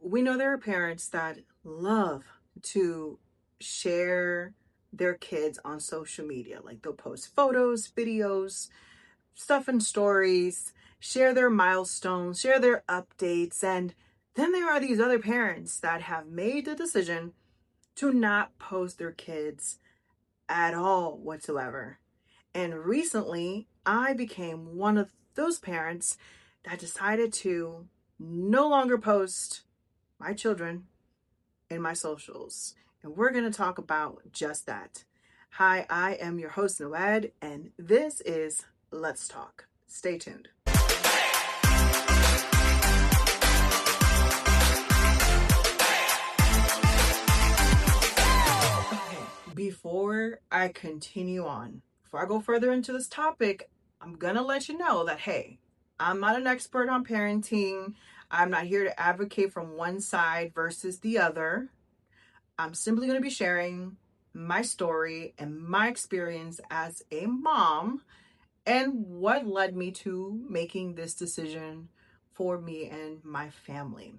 we know there are parents that love to share their kids on social media. Like they'll post photos, videos, stuff in stories, share their milestones, share their updates. And then there are these other parents that have made the decision to not post their kids at all whatsoever. And recently, I became one of those parents that decided to no longer post my children in my socials. And we're going to talk about just that. Hi, I am your host, Noed, and this is Let's Talk. Stay tuned. Okay, before I continue on, before I go further into this topic, I'm going to let you know that, hey, I'm not an expert on parenting. I'm not here to advocate from one side versus the other. I'm simply going to be sharing my story and my experience as a mom and what led me to making this decision for me and my family.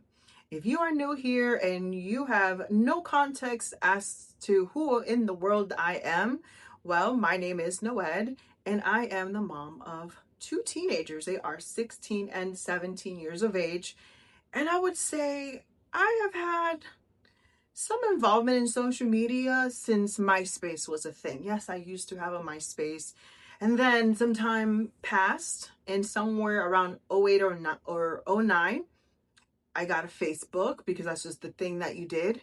If you are new here and you have no context as to who in the world I am, well, my name is Noed, and I am the mom of two teenagers. They are 16 and 17 years of age. And I would say I have had some involvement in social media since MySpace was a thing. Yes, I used to have a MySpace. And then some time passed, and somewhere around 08 or 09, I got a Facebook because that's just the thing that you did.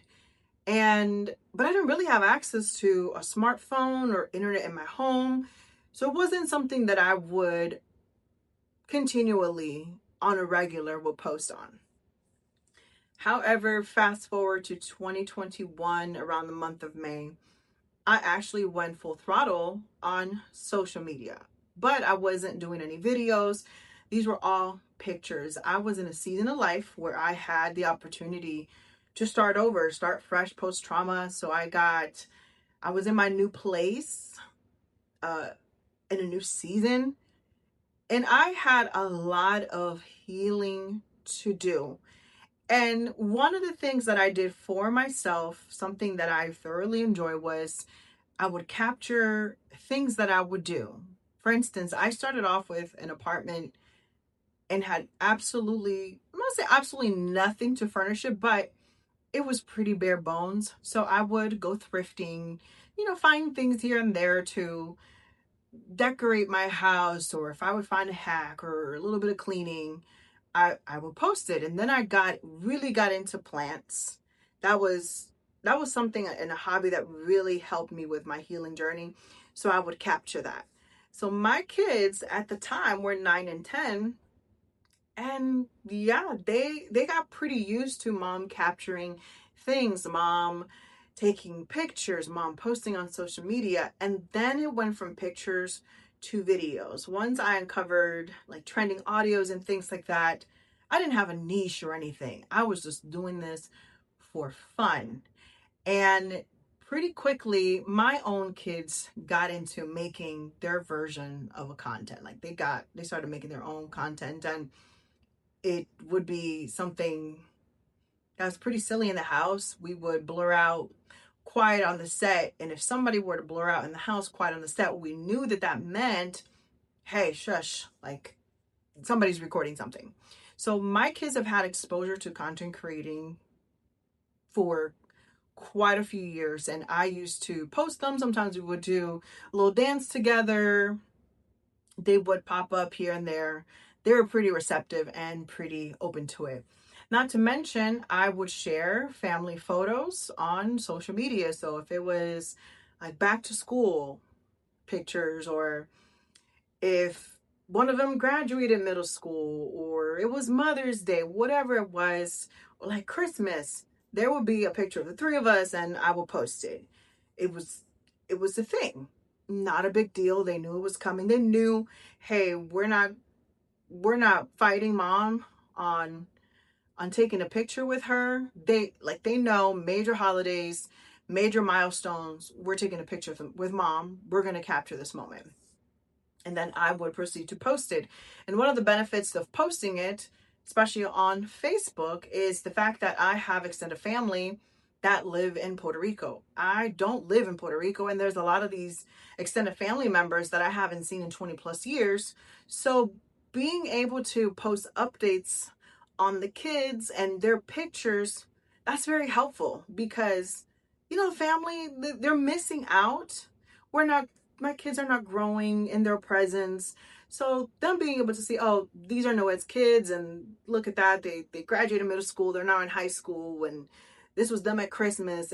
But I didn't really have access to a smartphone or internet in my home. So it wasn't something that I would continually on a regular would post on. However, fast forward to 2021, around the month of May, I actually went full throttle on social media, but I wasn't doing any videos. These were all pictures. I was in a season of life where I had the opportunity to start over, start fresh post-trauma. So I was in my new place, in a new season, and I had a lot of healing to do. And one of the things that I did for myself, something that I thoroughly enjoy, was I would capture things that I would do. For instance, I started off with an apartment and had absolutely, I'm not say absolutely nothing to furnish it, but it was pretty bare bones. So I would go thrifting, find things here and there to decorate my house, or if I would find a hack or a little bit of cleaning, I would post it. And then I really got into plants. That was something and a hobby that really helped me with my healing journey. So I would capture that. So my kids at the time were 9 and 10. And yeah, they got pretty used to mom capturing things, mom taking pictures, mom posting on social media. And then it went from pictures to videos. Once I uncovered like trending audios and things like that, I didn't have a niche or anything. I was just doing this for fun. And pretty quickly, my own kids got into making their version of a content. Like they started making their own content, and it would be something that was pretty silly in the house. We would blur out quiet on the set. And if somebody were to blur out in the house quiet on the set, we knew that meant, hey, shush, like somebody's recording something. So my kids have had exposure to content creating for quite a few years, and I used to post them. Sometimes we would do a little dance together. They would pop up here and there. They were pretty receptive and pretty open to it. Not to mention, I would share family photos on social media. So if it was like back to school pictures, or if one of them graduated middle school, or it was Mother's Day, whatever it was, or like Christmas, there would be a picture of the three of us and I will post it. It was a thing. Not a big deal. They knew it was coming. They knew, hey, we're not fighting mom on taking a picture with her. They know major holidays, major milestones. We're taking a picture with mom. We're going to capture this moment. And then I would proceed to post it. And one of the benefits of posting it especially on Facebook, is the fact that I have extended family that live in Puerto Rico. I don't live in Puerto Rico, and there's a lot of these extended family members that I haven't seen in 20 plus years. So being able to post updates on the kids and their pictures, that's very helpful because, the family, they're missing out. My kids are not growing in their presence. So them being able to see, oh, these are Noed's kids, and look at that, they graduated middle school, they're now in high school, and this was them at Christmas.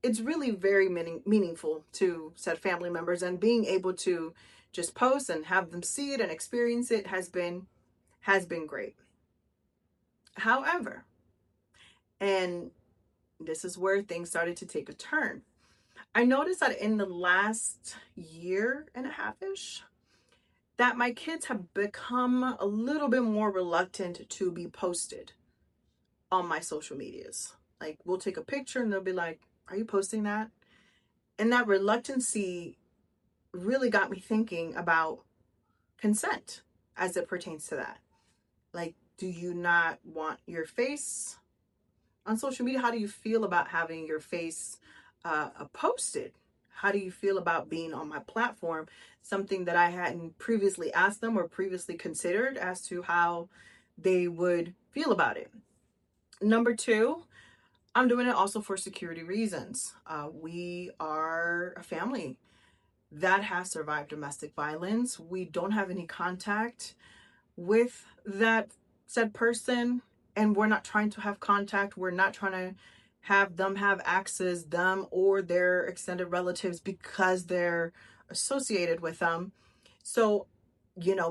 It's really very meaningful to said family members, and being able to just post and have them see it and experience it has been great. However, and this is where things started to take a turn. I noticed that in the last year and a half-ish, that my kids have become a little bit more reluctant to be posted on my social medias. Like, we'll take a picture and they'll be like, are you posting that? And that reluctancy really got me thinking about consent as it pertains to that. Like, do you not want your face on social media? How do you feel about having your face posted? How do you feel about being on my platform? Something that I hadn't previously asked them or previously considered as to how they would feel about it. Number two, I'm doing it also for security reasons. We are a family that has survived domestic violence. We don't have any contact with that said person, and we're not trying to have contact. We're not trying to have them have access, them or their extended relatives, because they're associated with them. So,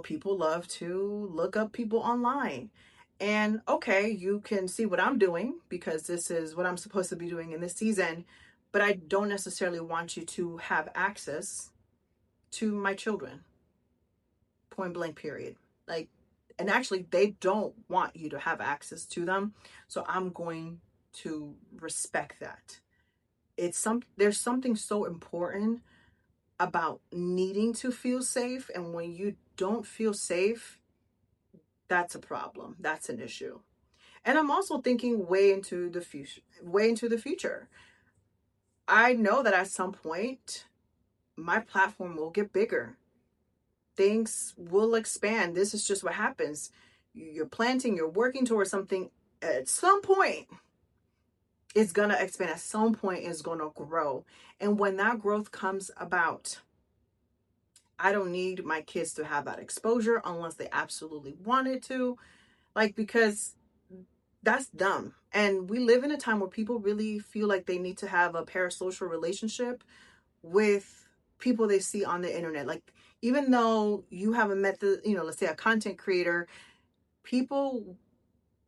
people love to look up people online. And okay, you can see what I'm doing because this is what I'm supposed to be doing in this season, but I don't necessarily want you to have access to my children. Point blank, period. Like, and actually, they don't want you to have access to them. So I'm going to respect that. There's something so important about needing to feel safe. And when you don't feel safe, that's a problem. That's an issue. And I'm also thinking way into the future. I know that at some point my platform will get bigger. Things will expand. This is just what happens. You're planting, you're working towards something. At some point, it's going to expand. At some point, it's going to grow. And when that growth comes about, I don't need my kids to have that exposure unless they absolutely wanted to. Because that's dumb. And we live in a time where people really feel like they need to have a parasocial relationship with people they see on the internet. Like, even though you haven't met let's say a content creator, people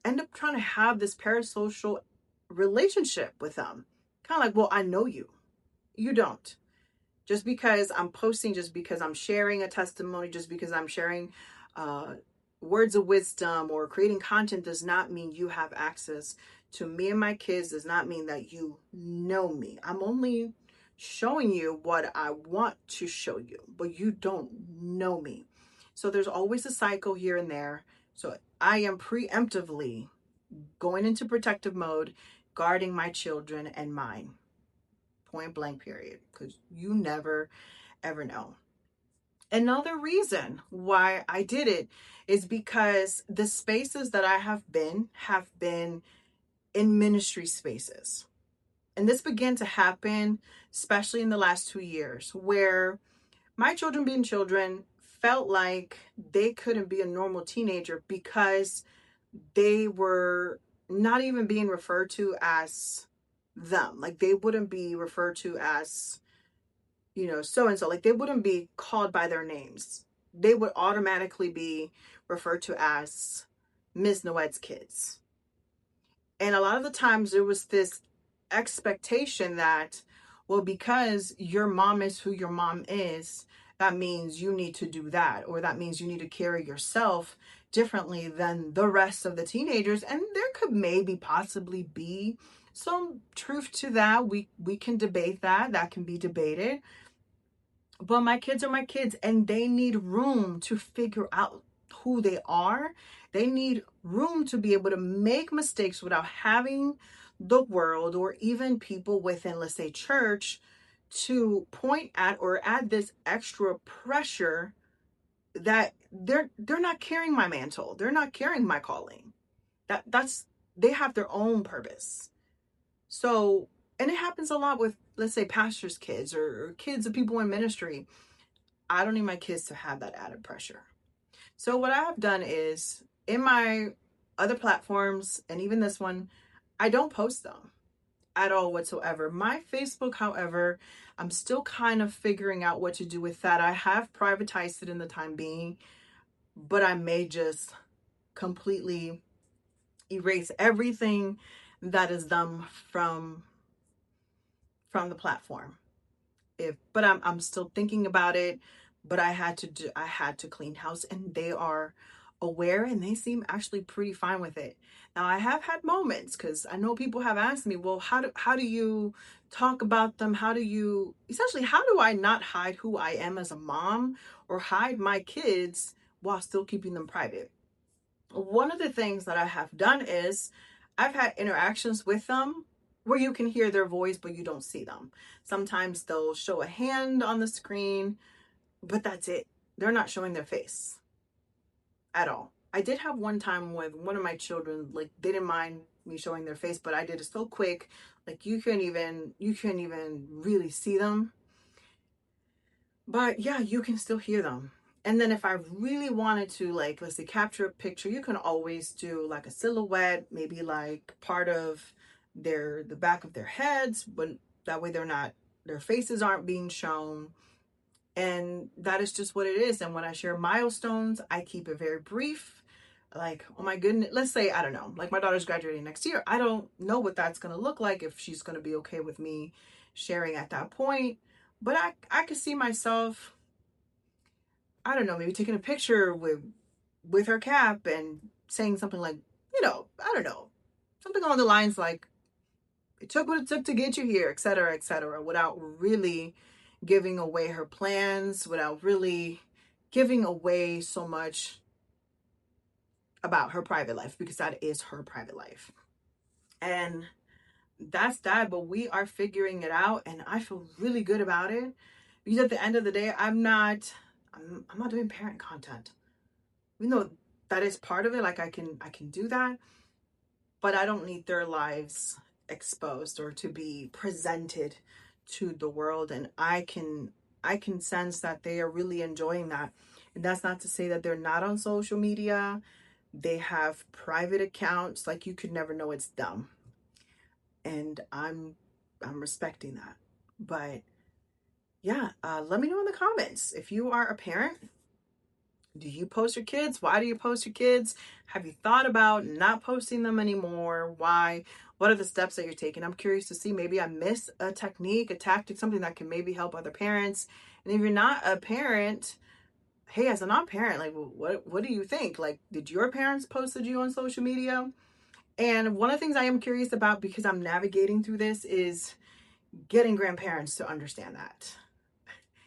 end up trying to have this parasocial relationship with them. Kind of like, well, I know you. You don't. Just because I'm posting, just because I'm sharing a testimony, just because I'm sharing words of wisdom or creating content does not mean you have access to me and my kids, does not mean that you know me. I'm only showing you what I want to show you, but you don't know me. So there's always a cycle here and there. So I am preemptively going into protective mode, guarding my children and mine. Point blank, period. Because you never, ever know. Another reason why I did it is because the spaces that I have been in ministry spaces. And this began to happen, especially in the last 2 years, where my children being children felt like they couldn't be a normal teenager because they were not even being referred to as them. Like, they wouldn't be referred to as, so-and-so. Like, they wouldn't be called by their names. They would automatically be referred to as Ms. Noed's kids. And a lot of the times there was this expectation that, well, because your mom is who your mom is, that means you need to do that, or that means you need to carry yourself differently than the rest of the teenagers. And there could maybe possibly be some truth to that. We can debate that. That can be debated. But my kids are my kids, and they need room to figure out who they are. They need room to be able to make mistakes without having the world or even people within, let's say, church, to point at or add this extra pressure that they're not carrying my mantle. They're not carrying my calling. That's they have their own purpose. So, and it happens a lot with, let's say, pastors' kids or kids of people in ministry. I don't need my kids to have that added pressure. So what I have done is in my other platforms and even this one, I don't post them at all whatsoever. My Facebook, however, I'm still kind of figuring out what to do with that. I have privatized it in the time being, but I may just completely erase everything that is done from the platform. But I'm still thinking about it. But I had to clean house, and they are aware, and they seem actually pretty fine with it. Now I have had moments, because I know people have asked me, well, how do you talk about them? How do I not hide who I am as a mom or hide my kids while still keeping them private? One of the things that I have done is I've had interactions with them where you can hear their voice, but you don't see them. Sometimes they'll show a hand on the screen, but that's it. They're not showing their face at all. I did have one time with one of my children, like, they didn't mind me showing their face, but I did it so quick, like you couldn't even really see them. But yeah, you can still hear them. And then if I really wanted to, like, let's say, capture a picture, you can always do like a silhouette, maybe like part of the back of their heads, but that way their faces aren't being shown. And that is just what it is. And when I share milestones, I keep it very brief. Like, oh my goodness, let's say, I don't know, like my daughter's graduating next year. I don't know what that's going to look like, if she's going to be okay with me sharing at that point. But I could see myself, I don't know, maybe taking a picture with her cap and saying something like, I don't know, something along the lines like, it took what it took to get you here, et cetera, without really giving away her plans, without really giving away so much about her private life, because that is her private life. And that's that, but we are figuring it out, and I feel really good about it, because at the end of the day, I'm not doing parent content. Even though that is part of it, like I can do that, but I don't need their lives exposed or to be presented to the world. And I can sense that they are really enjoying that. And that's not to say that they're not on social media. They have private accounts, like you could never know it's them. And I'm respecting that. But yeah, let me know in the comments if you are a parent. Do you post your kids? Why do you post your kids? Have you thought about not posting them anymore? Why? What are the steps that you're taking? I'm curious to see. Maybe I missed a technique, a tactic, something that can maybe help other parents. And if you're not a parent, hey, as a non-parent, like, what do you think? Like, did your parents posted you on social media? And one of the things I am curious about, because I'm navigating through this, is getting grandparents to understand that.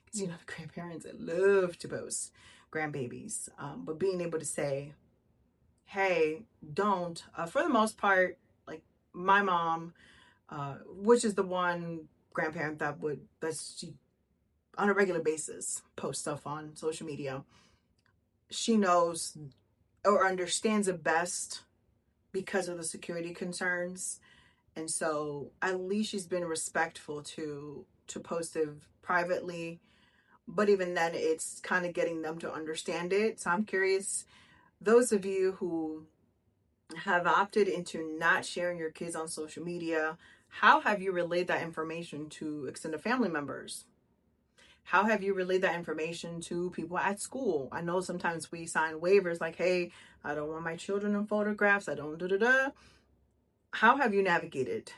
Because, the grandparents love to post grandbabies. But being able to say, hey, don't, for the most part, like my mom, which is the one grandparent that she on a regular basis posts stuff on social media. She knows or understands it best because of the security concerns. And so at least she's been respectful to post it privately. But even then, it's kind of getting them to understand it. So I'm curious, those of you who have opted into not sharing your kids on social media, how have you relayed that information to extended family members? How have you relayed that information to people at school? I know sometimes we sign waivers like, hey, I don't want my children in photographs. I don't da-da-da. How have you navigated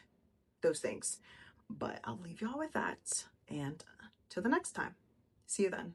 those things? But I'll leave y'all with that. And till the next time. See you then.